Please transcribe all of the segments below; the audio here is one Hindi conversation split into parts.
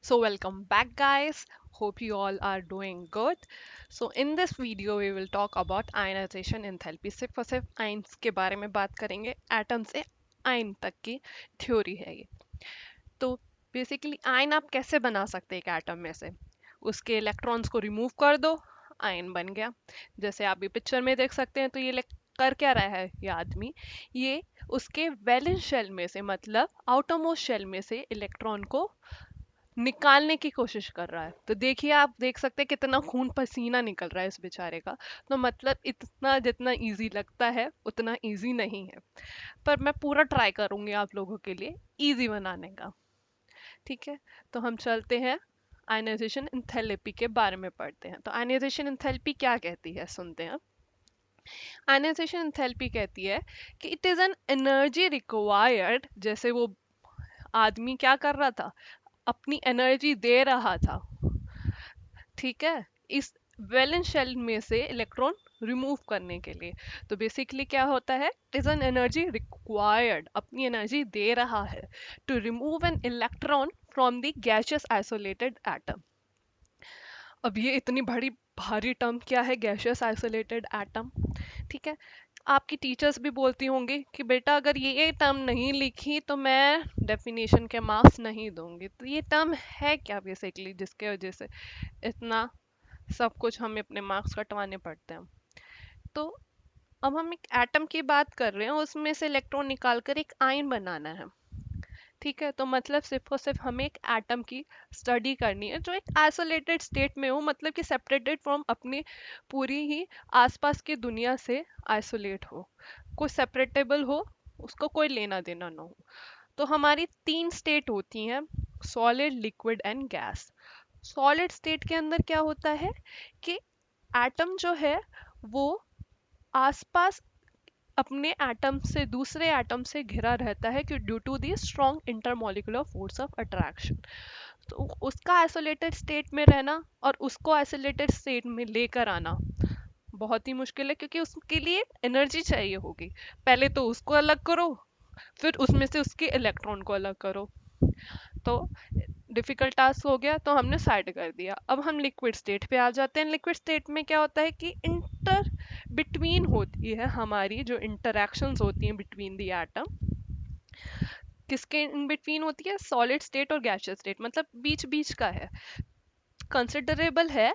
So welcome back guys. Hope you all are doing good. So in this video we will talk about ionization enthalpy. सिर्फ आइंस के बारे में बात करेंगे. एटम से आयन तक की थ्योरी है ये. तो बेसिकली आयन आप कैसे बना सकते हैं एक एटम में से. उसके इलेक्ट्रॉन्स को रिमूव कर दो, आयन बन गया. जैसे आप भी पिक्चर में देख सकते हैं. तो ये कर क्या रहा है ये आदमी. ये उसके वैलेंस शेल में से मतलब आउटरमोस्ट शेल में से इलेक्ट्रॉन को निकालने की कोशिश कर रहा है. तो देखिए, आप देख सकते हैं कितना खून पसीना निकल रहा है इस बेचारे का. तो मतलब इतना जितना इजी लगता है उतना इजी नहीं है. पर मैं पूरा ट्राई करूंगी आप लोगों के लिए इजी बनाने का. ठीक है, तो हम चलते हैं आयनाइजेशन एंथैल्पी के बारे में पढ़ते हैं. तो आयनाइजेशन एंथैल्पी क्या कहती है सुनते हैं. आयनाइजेशन एंथैल्पी कहती है कि it is an energy required. जैसे वो आदमी क्या कर रहा था, अपनी एनर्जी दे रहा था. ठीक है, इस वैलेंस शेल में से इलेक्ट्रॉन रिमूव करने के लिए. तो बेसिकली क्या होता है, इज एन एनर्जी रिक्वायर्ड, अपनी एनर्जी दे रहा है to remove an electron from the gaseous isolated atom. अब ये इतनी बड़ी भारी टर्म क्या है, गैसियस आइसोलेटेड एटम. ठीक है, आपकी टीचर्स भी बोलती होंगी कि बेटा अगर ये टर्म नहीं लिखी तो मैं डेफिनेशन के मार्क्स नहीं दूंगी. तो ये टर्म है क्या बेसिकली जिसके वजह से इतना सब कुछ हमें अपने मार्क्स कटवाने पड़ते हैं. तो अब हम एक एटम की बात कर रहे हैं, उसमें से इलेक्ट्रॉन निकालकर एक आयन बनाना है. ठीक है, तो मतलब सिर्फ और सिर्फ हमें एक एटम की स्टडी करनी है जो एक आइसोलेटेड स्टेट में हो, मतलब कि सेपरेटेड फ्रॉम अपनी पूरी ही आसपास की दुनिया से आइसोलेट हो, कोई सेपरेटेबल हो, उसको कोई लेना देना ना हो. तो हमारी तीन स्टेट होती हैं, solid, liquid and gas. Solid state के अंदर क्या होता है कि एटम जो है वो आसपास अपने एटम से दूसरे एटम से घिरा रहता है कि due to the strong intermolecular force of attraction. तो उसका आइसोलेटेड स्टेट में रहना और उसको आइसोलेटेड स्टेट में लेकर आना बहुत ही मुश्किल है, क्योंकि उसके लिए एनर्जी चाहिए होगी. पहले तो उसको अलग करो, फिर उसमें से उसके इलेक्ट्रॉन को अलग करो. तो डिफिकल्ट टास्क हो गया, तो हमने साइड कर दिया. अब हम लिक्विड स्टेट पे आ जाते हैं. लिक्विड स्टेट में क्या होता है कि इंटर बिटवीन होती है हमारी जो इंटरेक्शंस होती हैं बिटवीन द एटम. किसके इन बिटवीन होती है, सॉलिड स्टेट और गैसियस स्टेट, मतलब बीच बीच का है, कंसिडरेबल है.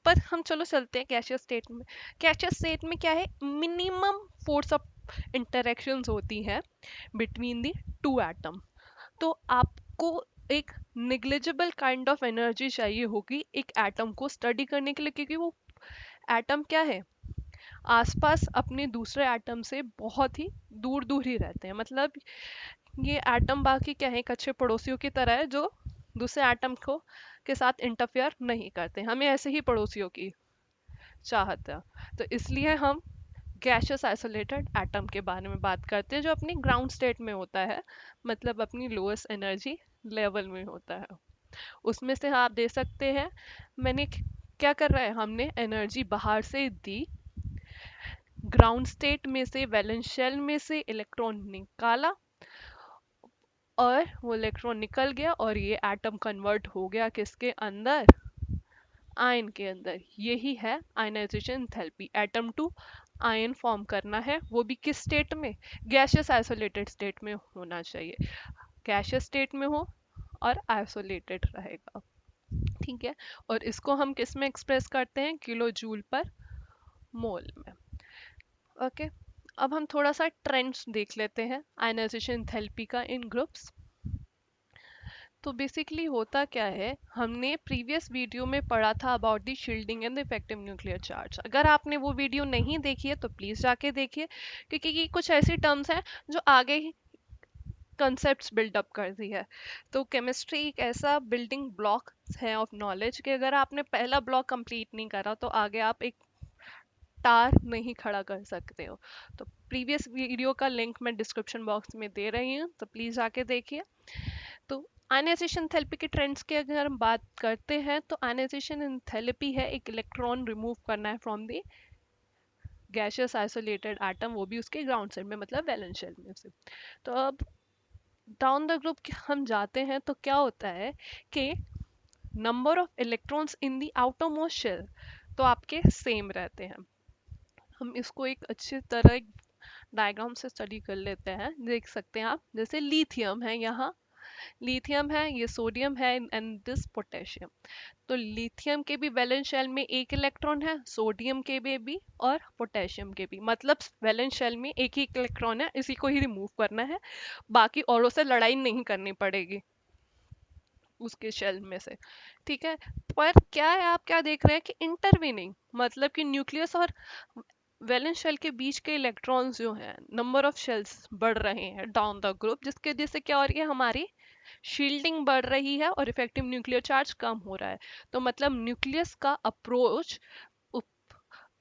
पर हम चलो चलते हैं गैसियस स्टेट में. गैसियस स्टेट में क्या है, मिनिमम फोर्स ऑफ इंटरेक्शंस होती है बिटवीन द टू एटम. तो आपको एक निग्लिजिबल काइंड ऑफ एनर्जी चाहिए होगी एक एटम को स्टडी करने के लिए, क्योंकि वो एटम क्या है, आसपास अपने दूसरे एटम से बहुत ही दूर दूर ही रहते हैं. मतलब ये एटम बाकी क्या है, एक अच्छे पड़ोसियों की तरह है जो दूसरे एटम को के साथ इंटरफेयर नहीं करते. हमें ऐसे ही पड़ोसियों की चाहत है. तो इसलिए हम गैसियस आइसोलेटेड एटम के बारे में बात करते हैं जो अपनी ग्राउंड स्टेट में होता है, मतलब अपनी लोएस्ट एनर्जी लेवल में होता है. उसमें से आप दे सकते हैं मैंने क्या कर रहा है, हमने एनर्जी बाहर से दी, ग्राउंड स्टेट में से वैलेंस शेल में से इलेक्ट्रॉन निकाला, और वो इलेक्ट्रॉन निकल गया और ये एटम कन्वर्ट हो गया किसके अंदर, आयन के अंदर. यही है ionisation enthalpy. Atom to ion form करना है, वो भी किस स्टेट में, गैसियस आइसोलेटेड स्टेट में होना चाहिए. गैसियस स्टेट में हो और आइसोलेटेड रहेगा. ठीक है, और इसको हम किस में एक्सप्रेस करते हैं, किलो जूल पर मोल में. ओके, अब हम थोड़ा सा ट्रेंड्स देख लेते हैं आयनाइजेशन थेरेपी का इन ग्रुप्स. तो बेसिकली होता क्या है, हमने प्रीवियस वीडियो में पढ़ा था about the shielding and the effective nuclear charge. अगर आपने वो वीडियो नहीं देखी है तो प्लीज़ जाके देखिए, क्योंकि ये कुछ ऐसी टर्म्स हैं जो आगे ही कंसेप्ट बिल्डअप करती है. तो केमिस्ट्री एक ऐसा बिल्डिंग ब्लॉक है ऑफ नॉलेज कि अगर आपने पहला ब्लॉक कंप्लीट नहीं करा तो आगे आप एक टार नहीं खड़ा कर सकते हो. तो प्रीवियस वीडियो का लिंक मैं डिस्क्रिप्शन बॉक्स में दे रही हूँ, तो प्लीज़ जाके देखिए. तो आयनाइजेशन थेरेपी के ट्रेंड्स की अगर हम बात करते हैं तो आयनाइजेशन थेरेपी है एक इलेक्ट्रॉन रिमूव करना है from the gaseous isolated atom, वो भी उसके ग्राउंड शेल में मतलब वैलेंस शेल में से. तो अब डाउन द ग्रुप हम जाते हैं तो क्या होता है कि number of electrons in the outermost shell तो आपके सेम रहते हैं। हम इसको एक अच्छी तरह एक डायग्राम से स्टडी कर लेते हैं। देख सकते हैं आप, जैसे लिथियम है, यहाँ लिथियम है, ये सोडियम है एंड दिस पोटेशियम। तो लिथियम के भी वैलेंस शेल में एक इलेक्ट्रॉन है, सोडियम के भी और पोटेशियम के भी। मतलब वैलेंस शेल में एक ही इलेक्ट्रॉन है, इसी को ही रिमूव करना है, बाकी औरों से लड़ाई नहीं करनी पड़ेगी उसके शेल में से। ठीक है, पर क्या है, आप क्या देख रहे हैं कि इंटरवीनिंग, मतलब कि न्यूक्लियस और वैलेंस शेल के बीच के इलेक्ट्रॉन्स जो हैं, नंबर ऑफ शेल्स बढ़ रहे हैं डाउन द ग्रुप, जिसके वजह से क्या हो रही है, हमारी शील्डिंग बढ़ रही है और इफेक्टिव न्यूक्लियर चार्ज कम हो रहा है। तो मतलब न्यूक्लियस का अप्रोच,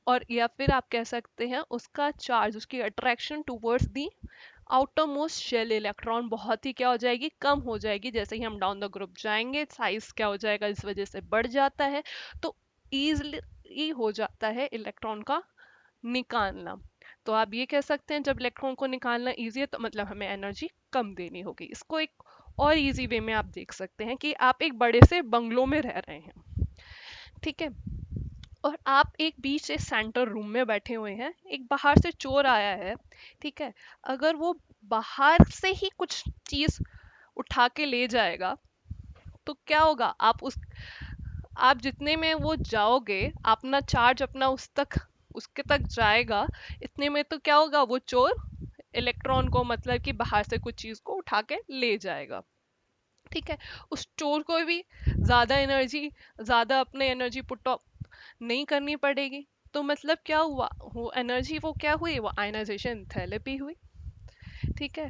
और या फिर आप कह सकते हैं उसका चार्ज, उसकी attraction towards the outermost shell electron बहुत ही क्या हो जाएगी, कम हो जाएगी। जैसे ही हम डाउन द ग्रुप जाएंगे, साइज क्या हो जाएगा, इस वजह से बढ़ जाता है। तो ईजिली हो जाता है इलेक्ट्रॉन का निकालना। तो आप ये कह सकते हैं जब इलेक्ट्रॉन को निकालना इजी है तो मतलब हमें एनर्जी कम देनी होगी। इसको एक और इजी वे में आप देख सकते हैं कि आप एक बड़े से बंगलो में रह रहे हैं, ठीक है, और आप एक बीच से सेंटर रूम में बैठे हुए हैं, एक बाहर से चोर आया है, ठीक है। अगर वो बाहर से ही कुछ चीज उठा के ले जाएगा तो क्या होगा, आप जितने में वो जाओगे, अपना चार्ज अपना उसके तक जाएगा, इतने में तो क्या होगा, वो चोर इलेक्ट्रॉन को, मतलब कि बाहर से कुछ चीज को उठा के ले जाएगा, ठीक है। उस चोर को भी ज्यादा अपने एनर्जी पुट नहीं करनी पड़ेगी। तो मतलब क्या हुआ, वो एनर्जी वो क्या हुई, वो आयनाइजेशन थेरेपी हुई, ठीक है।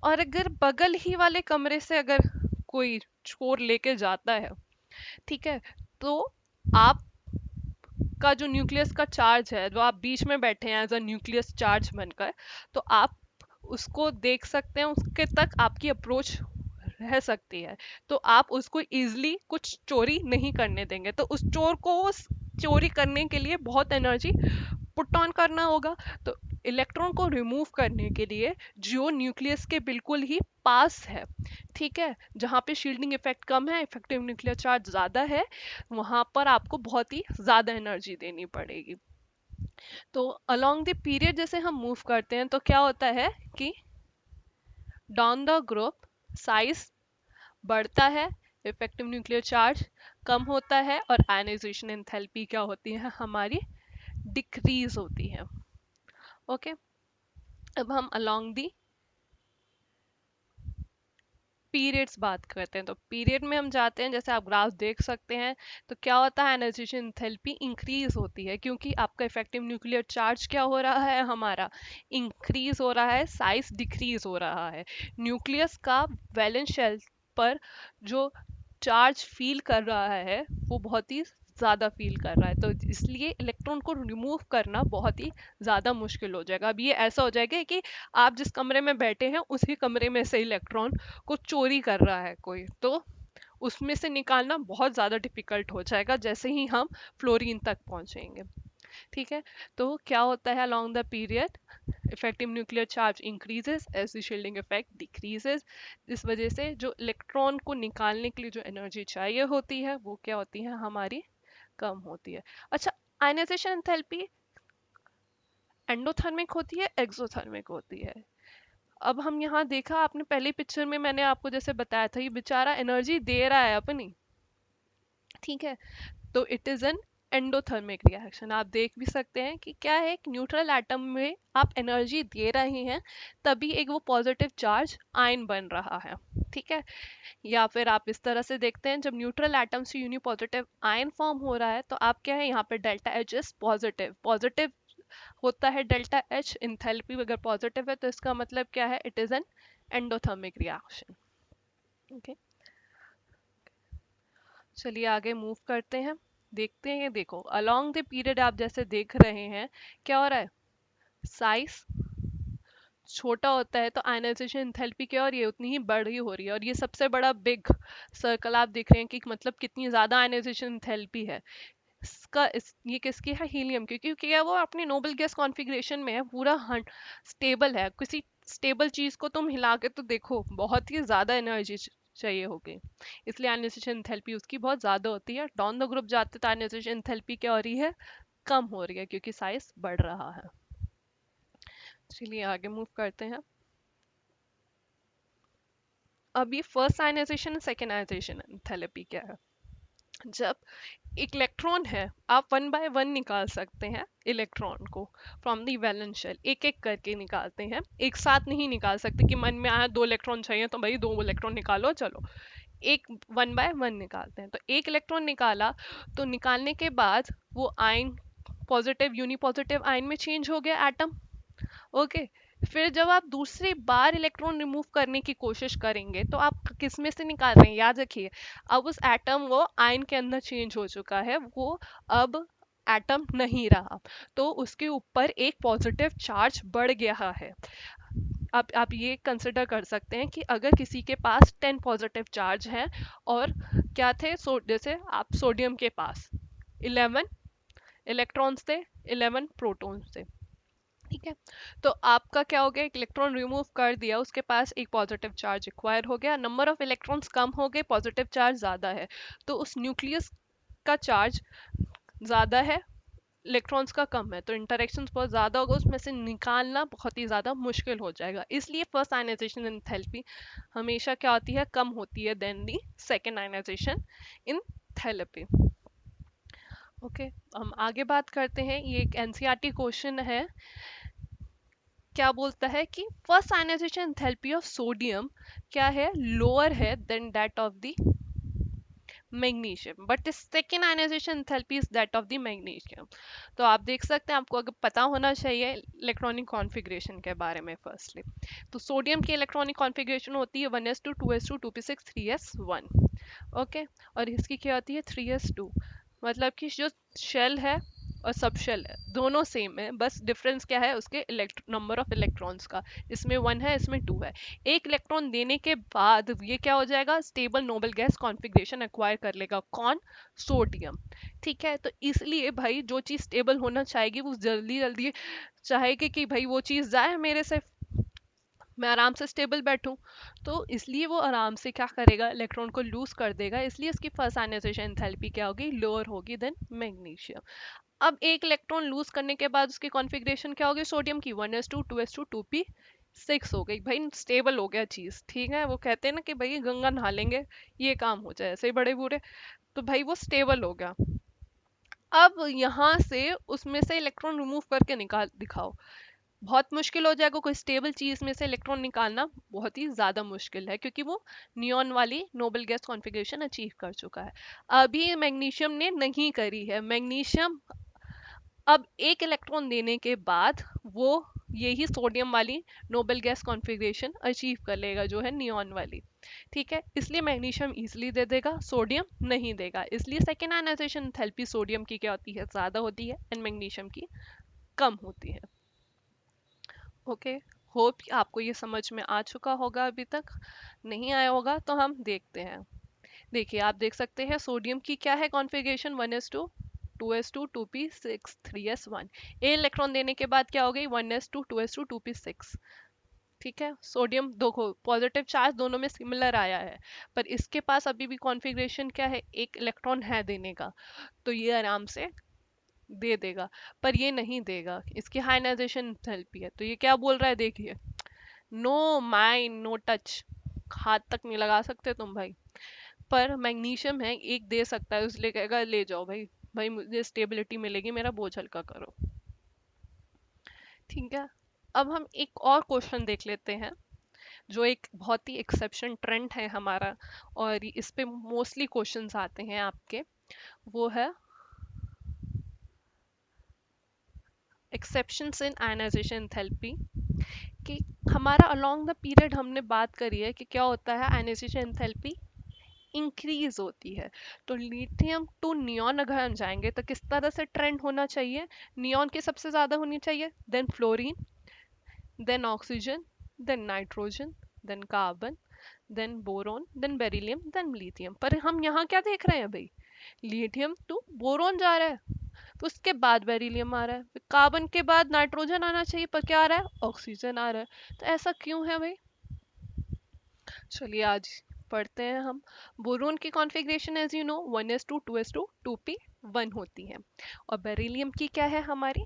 और अगर बगल ही वाले कमरे से अगर कोई चोर लेके जाता है, ठीक है, तो आप का जो न्यूक्लियस का चार्ज है, जो आप बीच में बैठे हैं एज अ न्यूक्लियस चार्ज बनकर, तो आप उसको देख सकते हैं, उसके तक आपकी अप्रोच रह सकती है। तो आप उसको इजिली कुछ चोरी नहीं करने देंगे। तो उस चोर को उस चोरी करने के लिए बहुत एनर्जी पुट ऑन करना होगा। तो इलेक्ट्रॉन को रिमूव करने के लिए जो न्यूक्लियस के बिल्कुल ही पास है, ठीक है, जहाँ पे शील्डिंग इफेक्ट कम है, इफेक्टिव न्यूक्लियर चार्ज ज़्यादा है, वहाँ पर आपको बहुत ही ज़्यादा एनर्जी देनी पड़ेगी। तो अलोंग द पीरियड जैसे हम मूव करते हैं तो क्या होता है कि डाउन द ग्रुप साइज बढ़ता है, इफेक्टिव न्यूक्लियर चार्ज कम होता है, और आयनाइजेशन एंथैल्पी क्या होती है हमारी, डिक्रीज होती है। ओके, अब हम अलोंग दी पीरियड्स बात करते हैं। तो पीरियड में हम जाते हैं, जैसे आप ग्राफ देख सकते हैं, तो क्या होता है, आयनाइजेशन एंथैल्पी इंक्रीज होती है, क्योंकि आपका इफेक्टिव न्यूक्लियर चार्ज क्या हो रहा है, हमारा इंक्रीज हो रहा है, साइज डिक्रीज हो रहा है। न्यूक्लियस का वैलेंस शेल पर जो चार्ज फील कर रहा है वो बहुत ही ज़्यादा फील कर रहा है, तो इसलिए इलेक्ट्रॉन को रिमूव करना बहुत ही ज़्यादा मुश्किल हो जाएगा। अब ये ऐसा हो जाएगा कि आप जिस कमरे में बैठे हैं उसी कमरे में से इलेक्ट्रॉन को चोरी कर रहा है कोई, तो उसमें से निकालना बहुत ज़्यादा डिफिकल्ट हो जाएगा जैसे ही हम फ्लोरीन तक पहुंचेंगे, ठीक है। तो क्या होता है along the period, effective nuclear charge increases as the shielding effect decreases. इस वजह से जो इलेक्ट्रॉन को निकालने के लिए जो एनर्जी चाहिए होती है वो क्या होती है हमारी, कम होती है। अच्छा, आयनाइजेशन एंथैल्पी एंडोथर्मिक होती है, एक्सोथर्मिक होती है। अब हम यहाँ देखा, आपने पहली पिक्चर में मैंने आपको जैसे बताया था, ये बेचारा एनर्जी दे रहा है अपनी, ठीक है। तो it is an endothermic reaction. आप देख भी सकते हैं कि क्या है, एक न्यूट्रल एटम में आप एनर्जी दे रहे हैं, तभी एक वो पॉजिटिव चार्ज आयन बन रहा है, ठीक है। या फिर आप इस तरह से देखते हैं, जब न्यूट्रल एटम से यूनी पॉजिटिव आयन फॉर्म हो रहा है तो आप क्या है, यहाँ पे delta H is positive, positive होता है डेल्टा एच, इंथैल्पी अगर पॉजिटिव है तो इसका मतलब क्या है, it is an endothermic reaction. Okay, चलिए आगे मूव करते हैं, देखते हैं। देखो अलोंग द पीरियड आप जैसे देख रहे हैं, क्या हो रहा है, साइज छोटा होता है तो आयनाइजेशन एंथैल्पी क्या हो रही है, उतनी ही बढ़ी हो रही है। और ये सबसे बड़ा बिग सर्कल आप देख रहे हैं कि मतलब कितनी ज्यादा आयनाइजेशन एंथैल्पी है ये किसकी है, हीलियम की, क्योंकि क्या वो अपने नोबल गैस कॉन्फ़िगरेशन में है, पूरा स्टेबल है। किसी स्टेबल चीज को तुम हिला के तो देखो, बहुत ही ज्यादा एनर्जी चाहिए होगी, इसलिए आयनाइजेशन एंथैल्पी उसकी बहुत ज़्यादा होती है। डाउन द ग्रुप जाते तो आयनाइजेशन एंथैल्पी क्या हो रही है, कम हो रही है, क्योंकि साइज बढ़ रहा है। चलिए आगे मूव करते हैं। अब ये first ionisation second ionisation enthalpy क्या है। जब एक इलेक्ट्रॉन है, आप वन बाय वन निकाल सकते हैं इलेक्ट्रॉन को फ्रॉम दी वैलेंस शेल, एक एक करके निकालते हैं, एक साथ नहीं निकाल सकते कि मन में आया दो इलेक्ट्रॉन चाहिए तो भाई दो इलेक्ट्रॉन निकालो चलो, एक वन बाय वन निकालते हैं। तो एक इलेक्ट्रॉन निकाला, तो निकालने के बाद वो आयन पॉजिटिव यूनिपॉजिटिव आयन में चेंज हो गया एटम। ओके, फिर जब आप दूसरी बार इलेक्ट्रॉन रिमूव करने की कोशिश करेंगे तो आप किस में से निकाल रहे हैं, याद रखिए, अब उस एटम वो आयन के अंदर चेंज हो चुका है, वो अब एटम नहीं रहा, तो उसके ऊपर एक पॉजिटिव चार्ज बढ़ गया है। अब आप ये कंसिडर कर सकते हैं कि अगर किसी के पास 10 पॉजिटिव चार्ज है और क्या थे, जैसे आप सोडियम के पास 11 इलेक्ट्रॉन्स थे, 11 प्रोटॉन्स थे, ठीक है। तो आपका क्या हो गया, एक इलेक्ट्रॉन रिमूव कर दिया, उसके पास एक पॉजिटिव चार्ज एक्वायर हो गया, नंबर ऑफ इलेक्ट्रॉन्स कम हो गए, पॉजिटिव चार्ज ज़्यादा है, तो उस न्यूक्लियस का चार्ज ज़्यादा है, इलेक्ट्रॉन्स का कम है, तो इंटरेक्शंस बहुत ज़्यादा होगा, उसमें से निकालना बहुत ही ज़्यादा मुश्किल हो जाएगा। इसलिए फर्स्ट आयनाइजेशन एंथैल्पी हमेशा क्या होती है, कम होती है than the second ionisation enthalpy. Okay, हम आगे बात करते हैं। ये एक एनसीईआरटी क्वेश्चन है, क्या बोलता है कि first ionisation enthalpy of sodium क्या है, लोअर है than that of the magnesium, but second ionisation enthalpy is that of the magnesium. तो आप देख सकते हैं, आपको अगर पता होना चाहिए इलेक्ट्रॉनिक कॉन्फ़िगरेशन के बारे में। फर्स्टली तो सोडियम की इलेक्ट्रॉनिक कॉन्फ़िगरेशन होती है 1s2 2s2 2p6 3s1। Okay, और इसकी क्या होती है 3s2, मतलब कि जो शेल है और सब शेल है दोनों सेम है, बस डिफरेंस क्या है उसके नंबर ऑफ इलेक्ट्रॉन्स का, इसमें 1 है इसमें 2 है। एक इलेक्ट्रॉन देने के बाद ये क्या हो जाएगा, stable noble gas configuration acquire कर लेगा, कौन, सोडियम। ठीक है, तो इसलिए भाई जो चीज़ स्टेबल होना चाहेगी वो जल्दी जल्दी चाहेगी कि भाई वो चीज़ जाए मेरे से, मैं आराम से स्टेबल बैठूं, तो इसलिए वो आराम से क्या करेगा, इलेक्ट्रॉन को लूज कर देगा, इसलिए इसकी फर्स्ट आयनाइजेशन एंथैल्पी क्या होगी, लोअर होगी देन मैग्नीशियम। अब एक इलेक्ट्रॉन लूज करने के बाद उसकी कॉन्फ़िगरेशन क्या होगी, सोडियम की 1s2 2s2 2p6 हो गई, भाई स्टेबल हो गया चीज़, ठीक है। वो कहते हैं ना कि भाई गंगा नहा लेंगे ये काम हो जाए, ऐसे ही बड़े बूढ़े, तो भाई वो स्टेबल हो गया। अब यहाँ से उसमें से इलेक्ट्रॉन रिमूव करके निकाल दिखाओ, बहुत मुश्किल हो जाएगा, कोई स्टेबल चीज में से इलेक्ट्रॉन निकालना बहुत ही ज्यादा मुश्किल है, क्योंकि वो नियॉन वाली नोबल गैस कॉन्फ़िगरेशन अचीव कर चुका है। अभी मैग्नीशियम ने नहीं करी है, मैग्नीशियम अब एक इलेक्ट्रॉन देने के बाद वो यही सोडियम वाली नोबल गैस कॉन्फ़िगरेशन अचीव कर लेगा, जो है नियॉन वाली, ठीक है। इसलिए मैग्नीशियम इजीली दे देगा, सोडियम नहीं देगा, इसलिए सेकेंड आयनाइजेशन एंथैल्पी सोडियम की क्या होती है, ज्यादा होती है, एंड मैग्नीशियम की कम होती है। ओके, होप आपको ये समझ में आ चुका होगा, अभी तक नहीं आया होगा तो हम देखते हैं। देखिए आप देख सकते हैं सोडियम की क्या है configuration, 1s2 2s2 2p6 3s1, ए इलेक्ट्रॉन देने के बाद क्या हो गई 1s2 2s2 2p6, ठीक है। सोडियम दो पॉजिटिव चार्ज दोनों में सिमिलर आया है, पर इसके पास अभी भी कॉन्फ़िगरेशन क्या है, एक इलेक्ट्रॉन है देने का, तो ये आराम से दे देगा, पर ये नहीं देगा, इसकी हाइनाइजेशन एंथैल्पी है, तो ये क्या बोल रहा है देखिए, नो माइंड नो टच, हाथ तक नहीं लगा सकते तुम भाई। पर मैग्नीशियम है, एक दे सकता है, इसलिए कहेगा ले जाओ भाई, भाई मुझे स्टेबिलिटी मिलेगी, मेरा बोझ हल्का करो, ठीक है। अब हम एक और क्वेश्चन देख लेते हैं, जो एक बहुत ही एक्सेप्शन ट्रेंड है हमारा, और इस पे मोस्टली क्वेश्चंस आते हैं आपके, वो है एक्सेप्शंस इन आयनाइजेशन एंथैल्पी, कि हमारा अलोंग द पीरियड हमने बात करी है कि क्या होता है, आयनाइजेशन एंथैल्पी इंक्रीज होती है। तो लिथियम टू नियॉन अगर हम जाएंगे तो किस तरह से ट्रेंड होना चाहिए, नियॉन की सबसे ज्यादा होनी चाहिए, then fluorine, then oxygen, then nitrogen, then carbon, then boron, then beryllium, then lithium. पर हम यहाँ क्या देख रहे हैं भाई, लिथियम टू बोरोन जा रहा है, तो उसके बाद बेरिलियम आ रहा है, फिर कार्बन के बाद नाइट्रोजन आना चाहिए, पर क्या आ रहा है, ऑक्सीजन आ रहा है, तो ऐसा क्यों है भाई। चलिए आज पढ़ते हैं हम। बोरोन की configuration as you know 1s2 2p1 होती है। और बेरिलियम की क्या है हमारी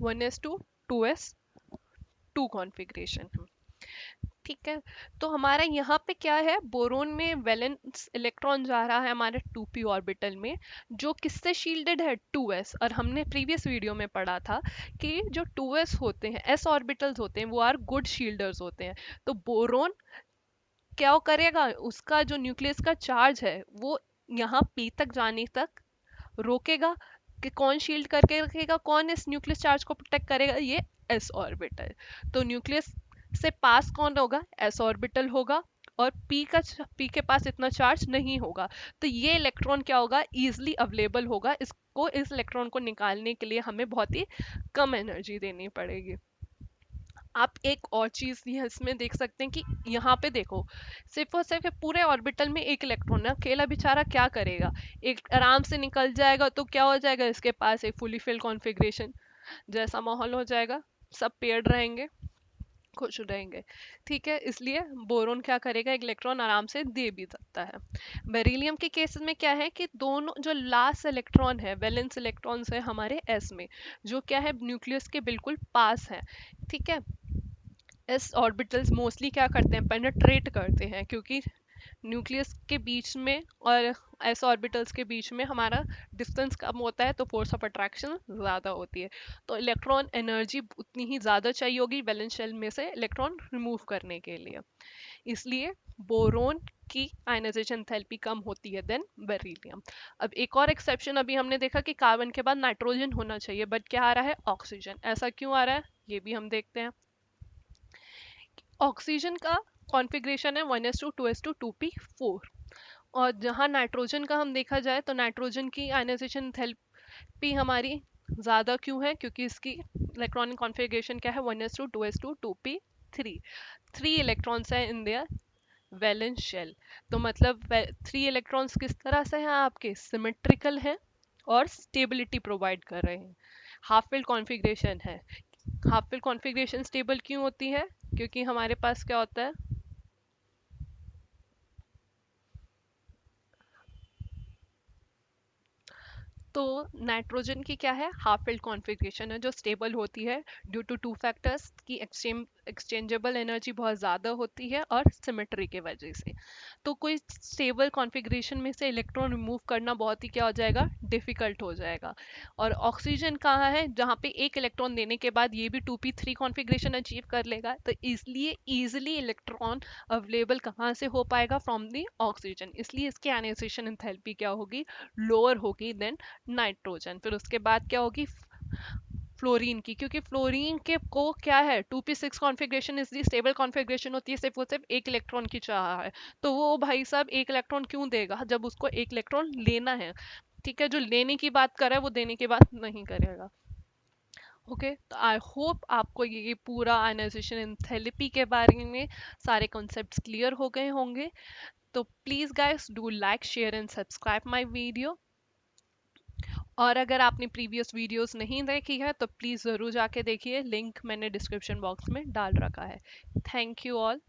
1s2 कॉन्फ़िगरेशन है। ठीक है, तो हमारा यहाँ पे क्या है, बोरोन में वैलेंस इलेक्ट्रॉन जा रहा है हमारे 2p ऑर्बिटल में, जो किससे शील्डेड है 2s। और हमने प्रीवियस वीडियो में पढ़ा था कि जो 2s होते हैं, s ऑर्बिटल्स होते हैं, वो आर गुड शील्डर्स होते हैं। तो बोरोन क्या करेगा, उसका जो न्यूक्लियस का चार्ज है वो यहाँ p तक जाने तक रोकेगा। कि कौन शील्ड करके रखेगा, कौन इस न्यूक्लियस चार्ज को प्रोटेक्ट करेगा, ये एस ऑर्बिटल। तो न्यूक्लियस से पास कौन होगा, एस ऑर्बिटल होगा। और पी के पास इतना चार्ज नहीं होगा। तो ये इलेक्ट्रॉन क्या होगा, इजिली अवेलेबल होगा। इसको इस इलेक्ट्रॉन को निकालने के लिए हमें बहुत ही कम एनर्जी देनी पड़ेगी। आप एक और चीज ये इसमें देख सकते हैं कि यहाँ पे देखो, सिर्फ और सिर्फ पूरे ऑर्बिटल में एक इलेक्ट्रॉन है, अकेला बेचारा क्या करेगा, एक आराम से निकल जाएगा तो क्या हो जाएगा, इसके पास एक फुली फिल कॉन्फ़िगरेशन जैसा माहौल हो जाएगा, सब पेयर्ड रहेंगे, खुश रहेंगे। ठीक है, इसलिए बोरोन क्या करेगा, एक इलेक्ट्रॉन आराम से दे भी सकता है। बेरिलियम के केस में क्या है कि दोनों जो लास्ट इलेक्ट्रॉन है, वैलेंस इलेक्ट्रॉन्स है हमारे एस में, जो क्या है न्यूक्लियस के बिल्कुल पास है। ठीक है, एस ऑर्बिटल्स मोस्टली क्या करते हैं, पेनिट्रेट करते हैं, क्योंकि न्यूक्लियस के बीच में और एस ऑर्बिटल्स के बीच में हमारा डिस्टेंस कम होता है, तो फोर्स ऑफ अट्रैक्शन ज़्यादा होती है। तो इलेक्ट्रॉन एनर्जी उतनी ही ज़्यादा चाहिए होगी वैलेंस शेल में से इलेक्ट्रॉन रिमूव करने के लिए। इसलिए बोरोन की आयनाइजेशन एंथैल्पी कम होती है देन बेरिलियम। अब एक और एक्सेप्शन, अभी हमने देखा कि कार्बन के बाद नाइट्रोजन होना चाहिए, बट क्या आ रहा है, ऑक्सीजन। ऐसा क्यों आ रहा है, ये भी हम देखते हैं। ऑक्सीजन का कॉन्फ़िगरेशन है 1s2 2s2 2p4। और जहाँ नाइट्रोजन का हम देखा जाए तो नाइट्रोजन की आयनाइजेशन एंथैल्पी हमारी ज़्यादा क्यों है, क्योंकि इसकी इलेक्ट्रॉनिक कॉन्फ़िगरेशन क्या है 1s2 2s2 2p3। 3 इलेक्ट्रॉन्स हैं इन देयर वैलेंस शेल। तो मतलब 3 इलेक्ट्रॉन्स किस तरह से हैं, आपके सिमेट्रिकल हैं और स्टेबिलिटी प्रोवाइड कर रहे हैं। हाफ फिल्ड कॉन्फ़िगरेशन है। हाफ फिल्ड कॉन्फ़िगरेशन स्टेबल क्यों होती है, क्योंकि हमारे पास क्या होता है, तो नाइट्रोजन की क्या है, हाफ फिल्ड कॉन्फ़िगरेशन है जो स्टेबल होती है ड्यू टू 2 फैक्टर्स की एक्सचेंजेबल एनर्जी बहुत ज़्यादा होती है और सिमेट्री के वजह से। तो कोई स्टेबल कॉन्फ़िगरेशन में से इलेक्ट्रॉन रिमूव करना बहुत ही क्या हो जाएगा, डिफ़िकल्ट हो जाएगा। और ऑक्सीजन कहाँ है, जहाँ पे एक इलेक्ट्रॉन देने के बाद ये भी 2p3 कॉन्फ़िगरेशन अचीव कर लेगा, तो इसलिए ईजिली इलेक्ट्रॉन अवेलेबल कहाँ से हो पाएगा, फ्रॉम दी ऑक्सीजन। इसलिए इसकी आयनाइजेशन एंथैल्पी क्या होगी, लोअर होगी देन नाइट्रोजन। फिर उसके बाद क्या होगी, फ्लोरीन की, क्योंकि फ्लोरीन के को क्या है 2p6 configuration is the stable configuration होती है, सिर्फ वो सिर्फ एक इलेक्ट्रॉन की चाह है। तो वो भाई साहब एक इलेक्ट्रॉन क्यों देगा जब उसको एक इलेक्ट्रॉन लेना है। ठीक है, जो लेने की बात कर रहा है वो देने की बात नहीं करेगा। ओके, तो आई होप आपको ये पूरा आयनाइजेशन एंथैल्पी के बारे में सारे कॉन्सेप्ट्स क्लियर हो गए होंगे। तो please guys do like share and subscribe my video. और अगर आपने प्रीवियस वीडियोस नहीं देखी है तो प्लीज़ ज़रूर जाके देखिए, लिंक मैंने डिस्क्रिप्शन बॉक्स में डाल रखा है। Thank you all.